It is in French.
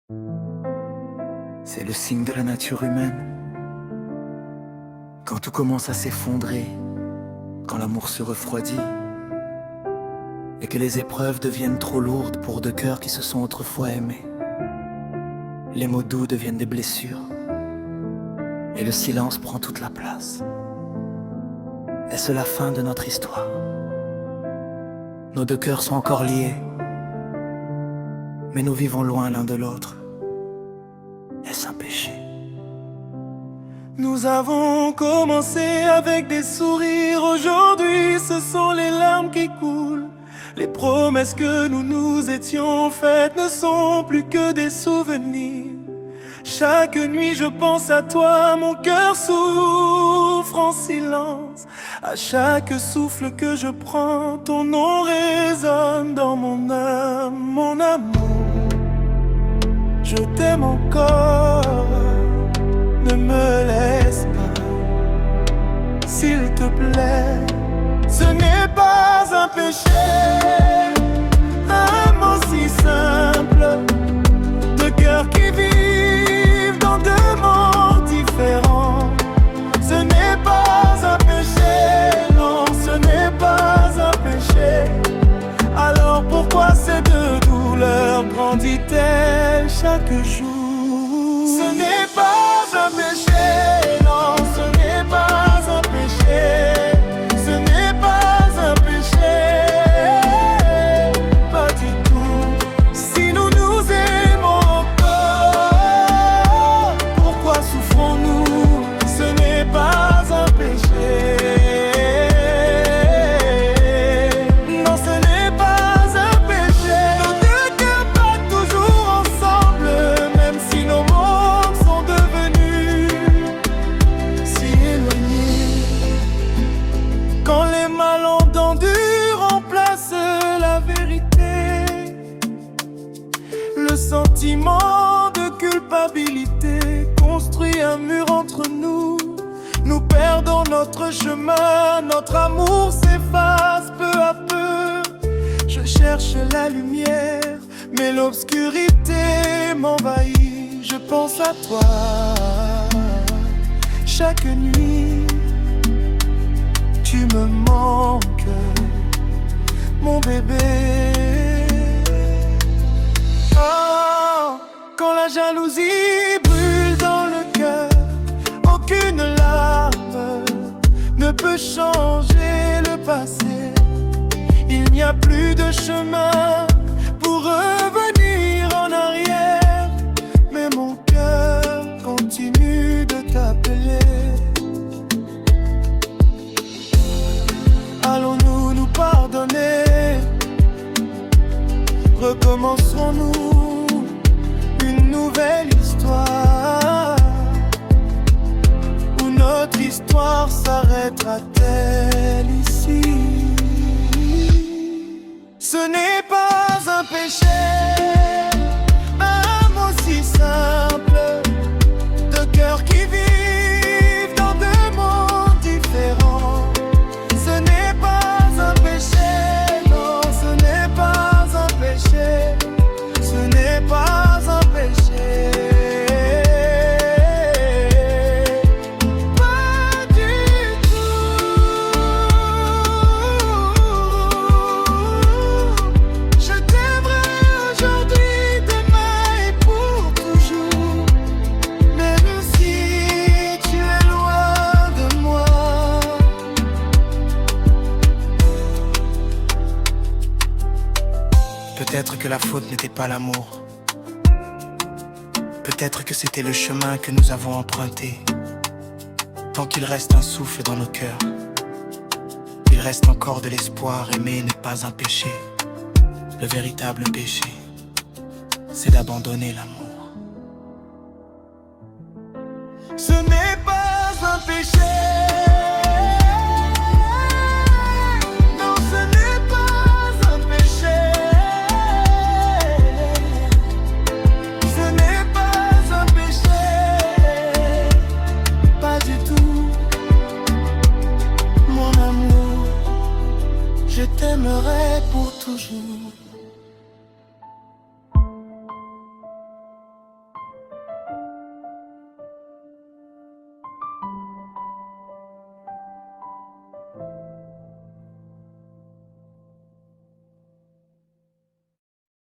C'est le signe de la nature humaine. Quand tout commence à s'effondrer, quand l'amour se refroidit, et que les épreuves deviennent trop lourdes pour deux cœurs qui se sont autrefois aimés. Les mots doux deviennent des blessures, et le silence prend toute la place. Est-ce la fin de notre histoire? Nos deux cœurs sont encore liés, mais nous vivons loin l'un de l'autre. Est-ce un péché? Nous avons commencé avec des sourires. Aujourd'hui, ce sont les larmes qui coulent. Les promesses que nous nous étions faites ne sont plus que des souvenirs. Chaque nuit je pense à toi, mon cœur souffre en silence. À chaque souffle que je prends, ton nom résonne dans mon âme. Mon amour, je t'aime encore, ne me laisse pas, s'il te plaît. Ce n'est pas un péché, un mot si simple, deux cœurs qui vivent dans deux mondes différents. Ce n'est pas un péché, non, ce n'est pas un péché. Alors pourquoi ces deux douleurs grandissent-elles chaque jour? Ce n'est pas un péché, non, ce n'est pas un péché. Le sentiment de culpabilité construit un mur entre nous. Nous perdons notre chemin, notre amour s'efface peu à peu. Je cherche la lumière, mais l'obscurité m'envahit. Je pense à toi chaque nuit. Tu me manques, mon bébé. Quand la jalousie brûle dans le cœur, aucune larme ne peut changer le passé. Il n'y a plus de chemin pour revenir en arrière, mais mon cœur continue de t'appeler. Allons-nous nous pardonner? Recommencerons-nous une nouvelle histoire, où notre histoire s'arrêtera-t-elle ici? Ce n'est pas un péché, un mot si simple, deux cœurs qui vivent dans deux mondes différents. Ce n'est pas un péché, non, ce n'est pas un péché. Ce n'est pas un péché, pas du tout. Je t'aimerai aujourd'hui, demain et pour toujours, même si tu es loin de moi. Peut-être que la faute n'était pas l'amour. Peut-être que c'était le chemin que nous avons emprunté. Tant qu'il reste un souffle dans nos cœurs, il reste encore de l'espoir. Aimer n'est pas un péché. Le véritable péché, c'est d'abandonner l'amour. Ce n'est pas un péché.